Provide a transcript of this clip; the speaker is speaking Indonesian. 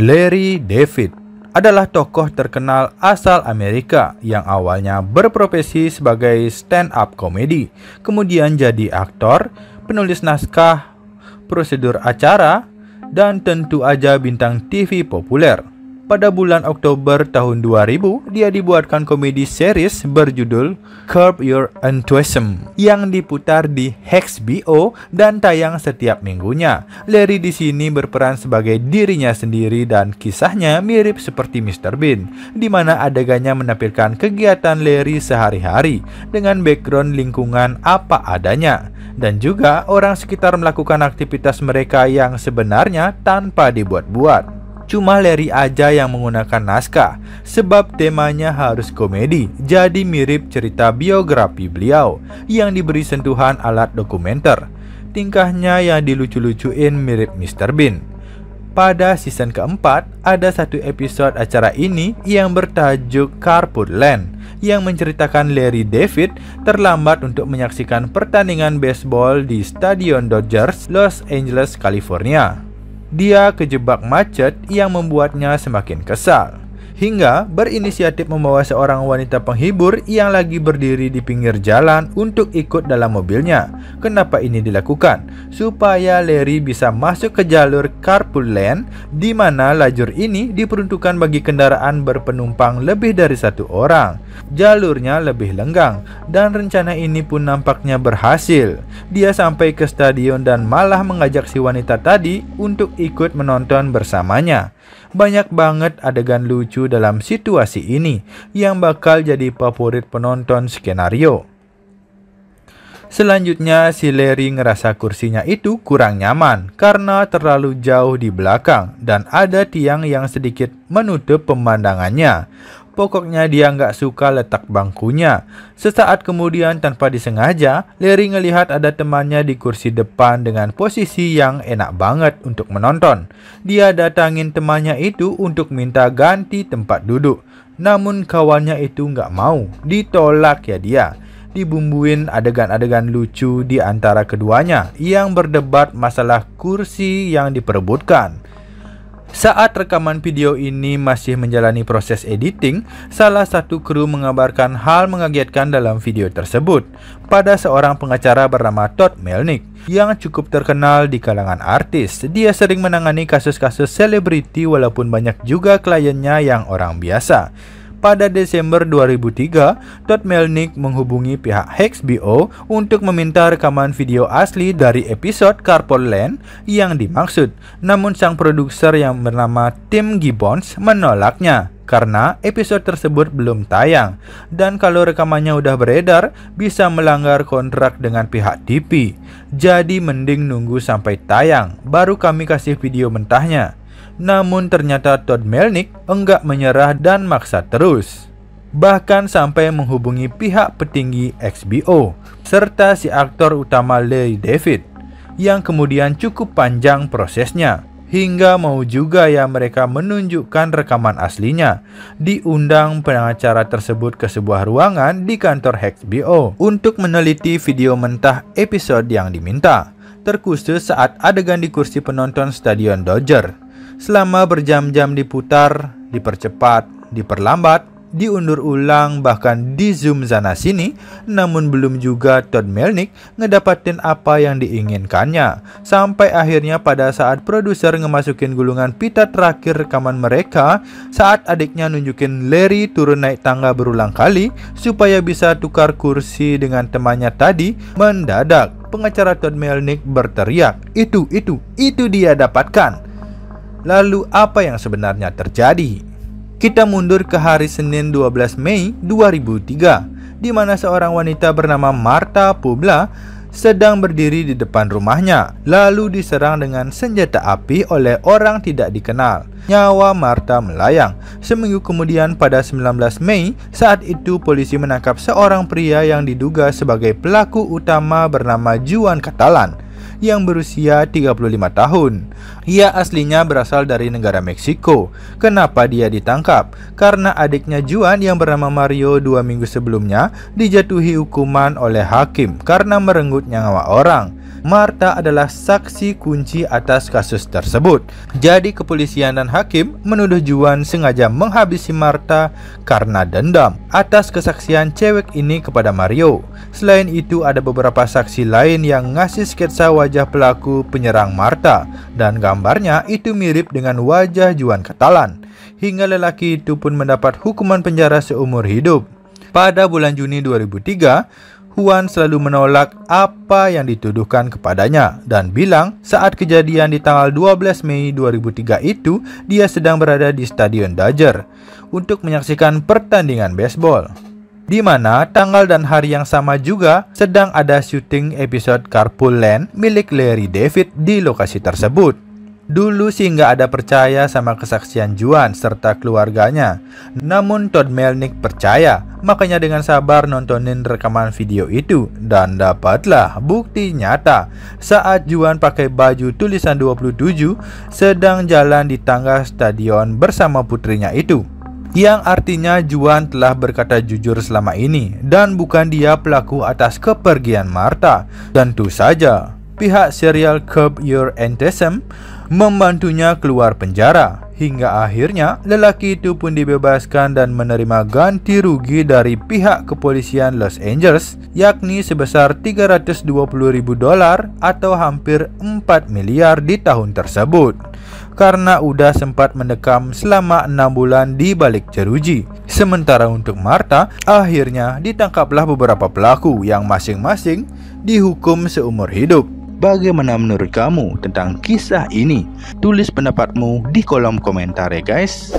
Larry David adalah tokoh terkenal asal Amerika yang awalnya berprofesi sebagai stand-up comedy, kemudian jadi aktor, penulis naskah, prosedur acara, dan tentu aja bintang TV populer. Pada bulan Oktober tahun 2000, dia dibuatkan komedi series berjudul Curb Your Enthusiasm yang diputar di HBO dan tayang setiap minggunya. Larry di sini berperan sebagai dirinya sendiri dan kisahnya mirip seperti Mr. Bean, di mana adegannya menampilkan kegiatan Larry sehari-hari dengan background lingkungan apa adanya, dan juga orang sekitar melakukan aktivitas mereka yang sebenarnya tanpa dibuat-buat. Cuma Larry aja yang menggunakan naskah, sebab temanya harus komedi, jadi mirip cerita biografi beliau yang diberi sentuhan alat dokumenter. Tingkahnya yang dilucu-lucuin mirip Mr. Bean. Pada season keempat, ada satu episode acara ini yang bertajuk Carpool Land, yang menceritakan Larry David terlambat untuk menyaksikan pertandingan baseball di Stadion Dodgers, Los Angeles, California. Dia kejebak macet yang membuatnya semakin kesal, hingga berinisiatif membawa seorang wanita penghibur yang lagi berdiri di pinggir jalan untuk ikut dalam mobilnya. Kenapa ini dilakukan? Supaya Larry bisa masuk ke jalur carpool lane, di mana lajur ini diperuntukkan bagi kendaraan berpenumpang lebih dari satu orang. Jalurnya lebih lenggang, dan rencana ini pun nampaknya berhasil. Dia sampai ke stadion dan malah mengajak si wanita tadi untuk ikut menonton bersamanya. Banyak banget adegan lucu dalam situasi ini yang bakal jadi favorit penonton skenario. Selanjutnya, si Larry ngerasa kursinya itu kurang nyaman karena terlalu jauh di belakang dan ada tiang yang sedikit menutup pemandangannya. Pokoknya dia nggak suka letak bangkunya. Sesaat kemudian tanpa disengaja, Larry ngelihat ada temannya di kursi depan dengan posisi yang enak banget untuk menonton. Dia datangin temannya itu untuk minta ganti tempat duduk. Namun kawannya itu nggak mau, ditolak ya dia. Dibumbuin adegan-adegan lucu di antara keduanya yang berdebat masalah kursi yang diperebutkan. Saat rekaman video ini masih menjalani proses editing, salah satu kru mengabarkan hal mengagetkan dalam video tersebut pada seorang pengacara bernama Todd Melnick yang cukup terkenal di kalangan artis. Dia sering menangani kasus-kasus selebriti walaupun banyak juga kliennya yang orang biasa. Pada Desember 2003, Todd Melnick menghubungi pihak HBO untuk meminta rekaman video asli dari episode Carpool Land yang dimaksud. Namun sang produser yang bernama Tim Gibbons menolaknya karena episode tersebut belum tayang. Dan kalau rekamannya udah beredar, bisa melanggar kontrak dengan pihak TV. Jadi mending nunggu sampai tayang, baru kami kasih video mentahnya. Namun ternyata Todd Melnick enggak menyerah dan maksa terus. Bahkan sampai menghubungi pihak petinggi HBO serta si aktor utama Larry David, yang kemudian cukup panjang prosesnya. Hingga mau juga ya mereka menunjukkan rekaman aslinya. Diundang pengacara tersebut ke sebuah ruangan di kantor HBO untuk meneliti video mentah episode yang diminta, terkhusus saat adegan di kursi penonton Stadion Dodgers. Selama berjam-jam diputar, dipercepat, diperlambat, diundur ulang, bahkan di zoom sana sini, namun belum juga Todd Melnick ngedapatin apa yang diinginkannya. Sampai akhirnya pada saat produser ngemasukin gulungan pita terakhir rekaman mereka, saat adiknya nunjukin Larry turun naik tangga berulang kali supaya bisa tukar kursi dengan temannya tadi, mendadak pengacara Todd Melnick berteriak, itu dia dapatkan. Lalu apa yang sebenarnya terjadi? Kita mundur ke hari Senin 12 Mei 2003, di mana seorang wanita bernama Martha Publa sedang berdiri di depan rumahnya, lalu diserang dengan senjata api oleh orang tidak dikenal. Nyawa Martha melayang. Seminggu kemudian pada 19 Mei, saat itu polisi menangkap seorang pria yang diduga sebagai pelaku utama bernama Juan Catalan, yang berusia 35 tahun. Ia aslinya berasal dari negara Meksiko. Kenapa dia ditangkap? Karena adiknya Juan yang bernama Mario 2 minggu sebelumnya dijatuhi hukuman oleh hakim karena merenggut nyawa orang. Martha adalah saksi kunci atas kasus tersebut. Jadi kepolisian dan hakim menuduh Juan sengaja menghabisi Martha karena dendam atas kesaksian cewek ini kepada Mario. Selain itu, ada beberapa saksi lain yang ngasih sketsa wajah pelaku penyerang Martha, dan gambarnya itu mirip dengan wajah Juan Catalan. Hingga lelaki itu pun mendapat hukuman penjara seumur hidup. Pada bulan Juni 2003, Juan selalu menolak apa yang dituduhkan kepadanya dan bilang saat kejadian di tanggal 12 Mei 2003 itu dia sedang berada di Stadion Dodger untuk menyaksikan pertandingan baseball, di mana tanggal dan hari yang sama juga sedang ada syuting episode Carpool Lane milik Larry David di lokasi tersebut. Dulu sih nggak ada percaya sama kesaksian Juan serta keluarganya. Namun Todd Melnick percaya, makanya dengan sabar nontonin rekaman video itu. Dan dapatlah bukti nyata saat Juan pakai baju tulisan 27 sedang jalan di tangga stadion bersama putrinya itu. Yang artinya Juan telah berkata jujur selama ini dan bukan dia pelaku atas kepergian Martha. Tentu saja pihak serial Curb Your Enthusiasm membantunya keluar penjara. Hingga akhirnya lelaki itu pun dibebaskan dan menerima ganti rugi dari pihak kepolisian Los Angeles, yakni sebesar $320.000 atau hampir 4 miliar di tahun tersebut, karena udah sempat mendekam selama 6 bulan di balik jeruji. Sementara untuk Martha, akhirnya ditangkaplah beberapa pelaku yang masing-masing dihukum seumur hidup. Bagaimana menurut kamu tentang kisah ini? Tulis pendapatmu di kolom komentar ya guys.